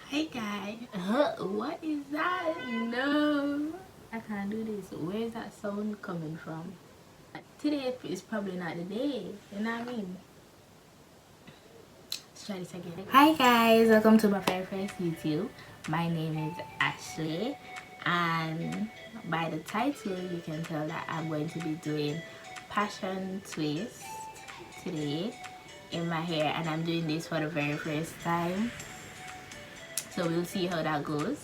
Hey guys, what is that? No, I can't do this. Where is that sound coming from? Today is probably not the day, you know what I mean? Let's try this again. Hi guys, welcome to my very first YouTube. My name is Ashley, and by the title you can tell that I'm going to be doing passion twist today in my hair, and I'm doing this for the very first time. So we'll see how that goes.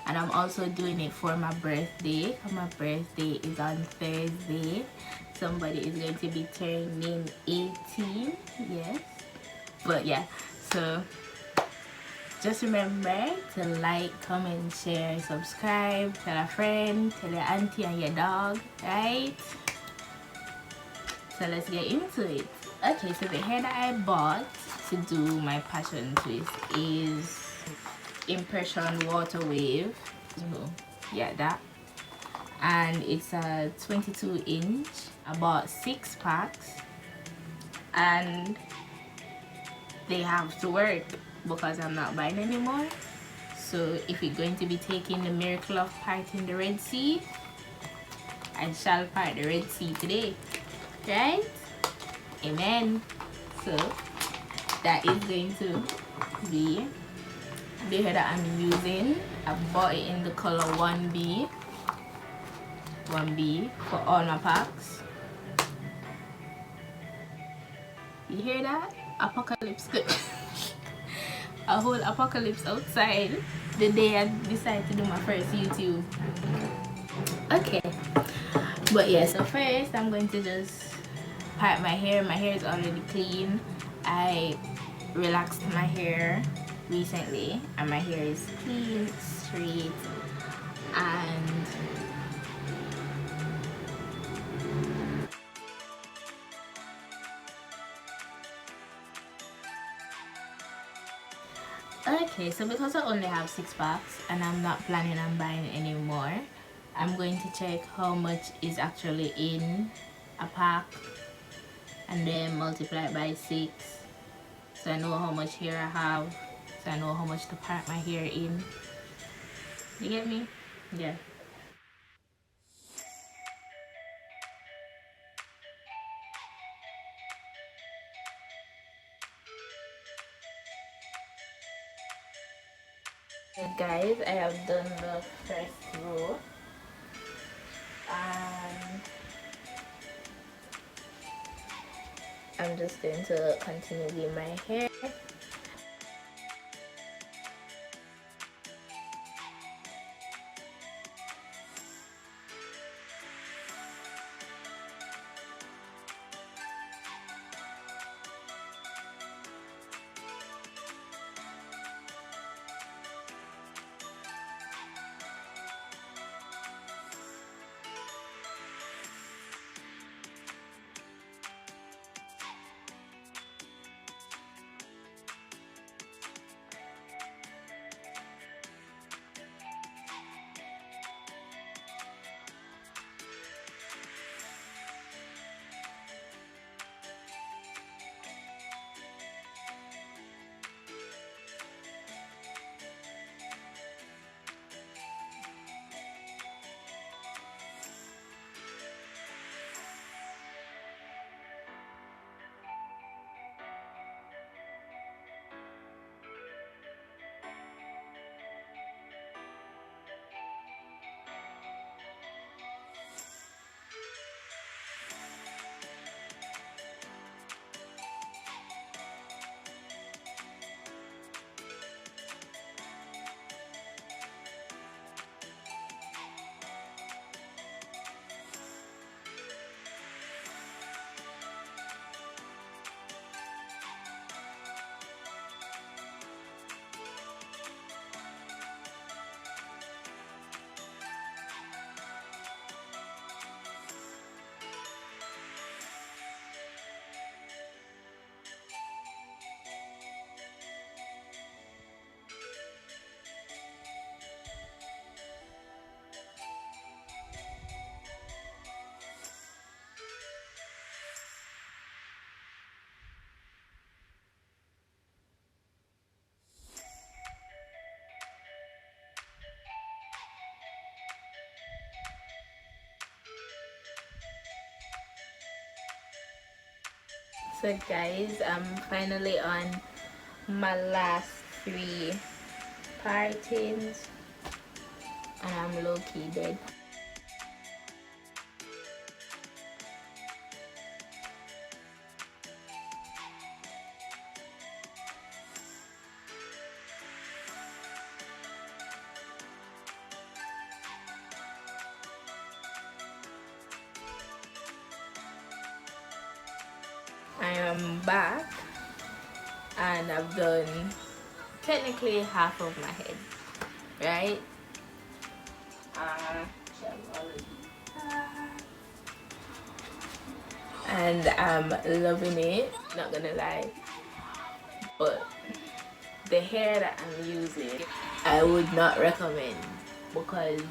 And I'm also doing it for my birthday. My birthday is on Thursday. Somebody is going to be turning 18. Yes. But yeah, so just remember to like, comment, share, subscribe, tell a friend, tell your auntie and your dog, right? So let's get into it. Okay, so the hair that I bought to do my passion twist is Impression Waterwave. So yeah, that, and it's a 22 inch. I bought 6 packs and they have to work because I'm not buying anymore. So if you're going to be taking the miracle of parting the Red Sea, I shall part the Red Sea today, right? Amen. So that is going to be the hair that I'm using. I bought it in the color 1B for all my packs. You hear that? Apocalypse. A whole apocalypse outside the day I decided to do my first YouTube. Okay, but yeah, so first I'm going to just part my hair. My hair is already clean. I relaxed my hair recently and my hair is clean, straight, and okay, so because I only have 6 packs and I'm not planning on buying any more, I'm going to check how much is actually in a pack and then multiply it by 6, so I know how much hair I have, so I know how much to part my hair in. You get me? Yeah. So guys, I have done the first row and I'm just going to continue with my hair. So guys, I'm finally on my last 3 partings and I'm low-key dead. I am back and I've done technically half of my head, right? And I'm loving it, not gonna lie, but the hair that I'm using I would not recommend because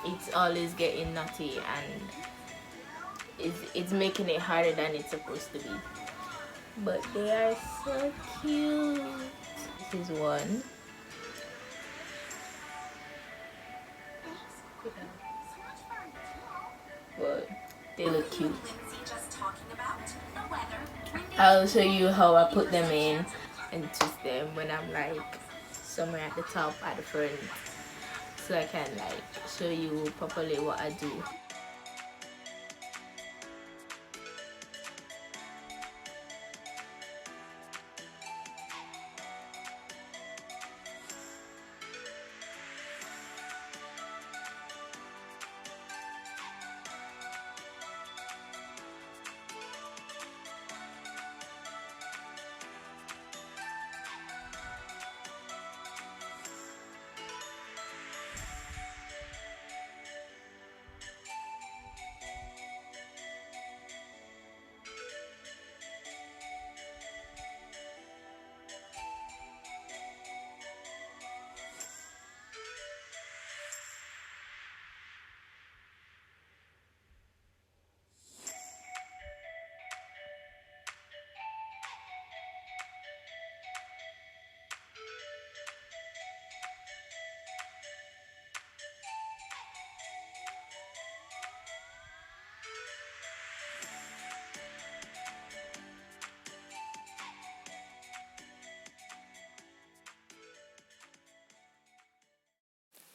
it's always getting knotty and it's making it harder than it's supposed to be. But they are so cute. This is one. But they look cute. I'll show you how I put them in and twist them when I'm like somewhere at the top at the front, so I can like show you properly what I do.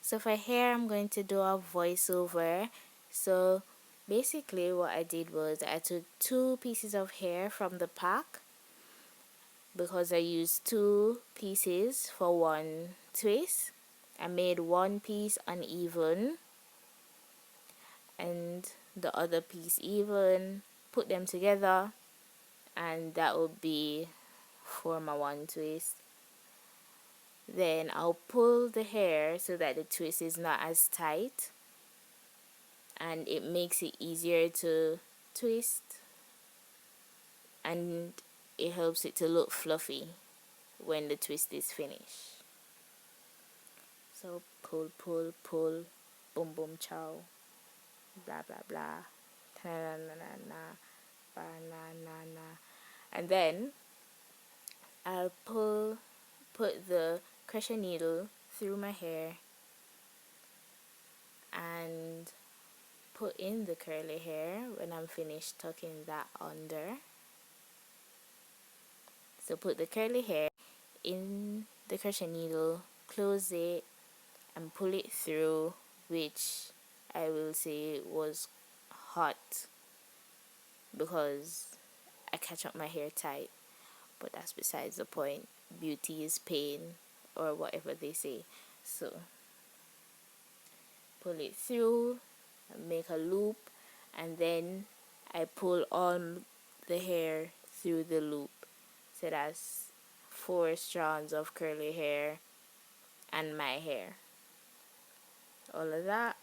So for hair, I'm going to do a voiceover. So basically what I did was I took 2 pieces of hair from the pack because I used 2 pieces for 1 twist. I made 1 piece uneven and the other piece even, put them together, and that would be for my 1 twist. Then I'll pull the hair so that the twist is not as tight and it makes it easier to twist and it helps it to look fluffy when the twist is finished. So pull, pull, pull, boom, boom, chow, blah, blah, blah, ta-na-na-na-na, ba-na-na-na. And then I'll put the crochet needle through my hair and put in the curly hair when I'm finished tucking that under. So put the curly hair in the crochet needle, close it and pull it through, which I will say was hot because I catch up my hair tight, but that's besides the point. Beauty is pain, or whatever they say. So pull it through, make a loop, and then I pull all the hair through the loop. So that's 4 strands of curly hair and my hair. All of that,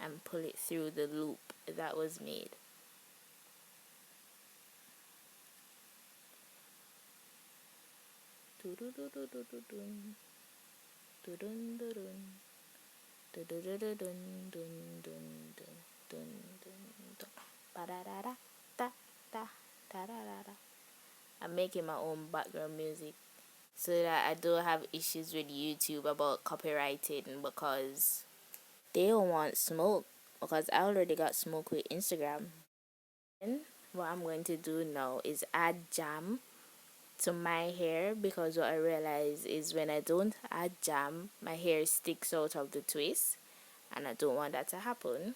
and pull it through the loop that was made. I'm making my own background music so that I don't have issues with YouTube about copywriting because they don't want smoke, because I already got smoke with Instagram. what I'm going to do now is add jam to my hair, because what I realize is when I don't add jam, my hair sticks out of the twist, and I don't want that to happen.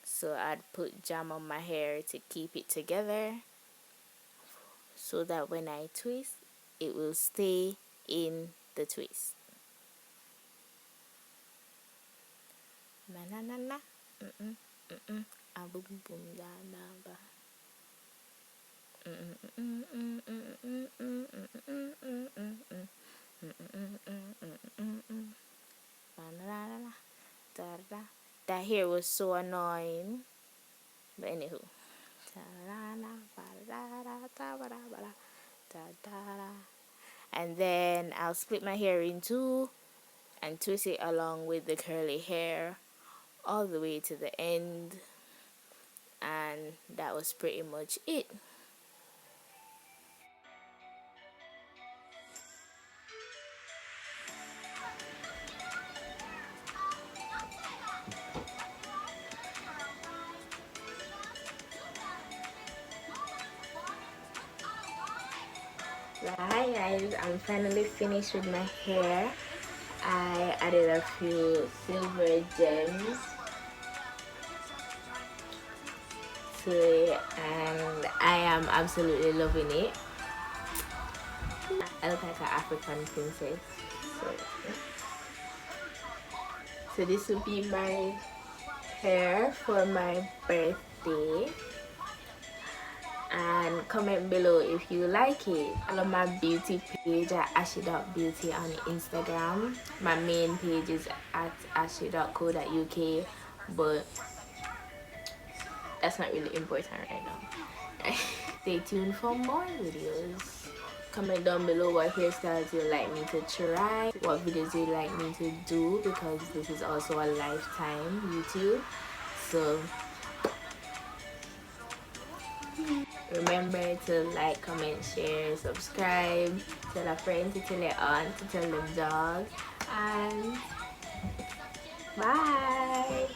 So I'd put jam on my hair to keep it together, so that when I twist, it will stay in the twist. Na na na na. Ah, boom boom da da ba. That hair was so annoying, but anywho. And then I'll split my hair in two and twist it along with the curly hair all the way to the end, and that was pretty much it. Hi guys, I'm finally finished with my hair. I added a few silver gems to it, and I am absolutely loving it. I look like an African princess. So this will be my hair for my birthday. And comment below if you like it. Follow my beauty page at ashy.beauty on Instagram. My main page is at ashy.co.uk, but that's not really important right now. Stay tuned for more videos. Comment down below what hairstyles you'd like me to try, what videos you'd like me to do, because this is also a lifetime YouTube. So remember to like, comment, share, subscribe, tell a friend, to tell your aunt, to tell the dog, and bye.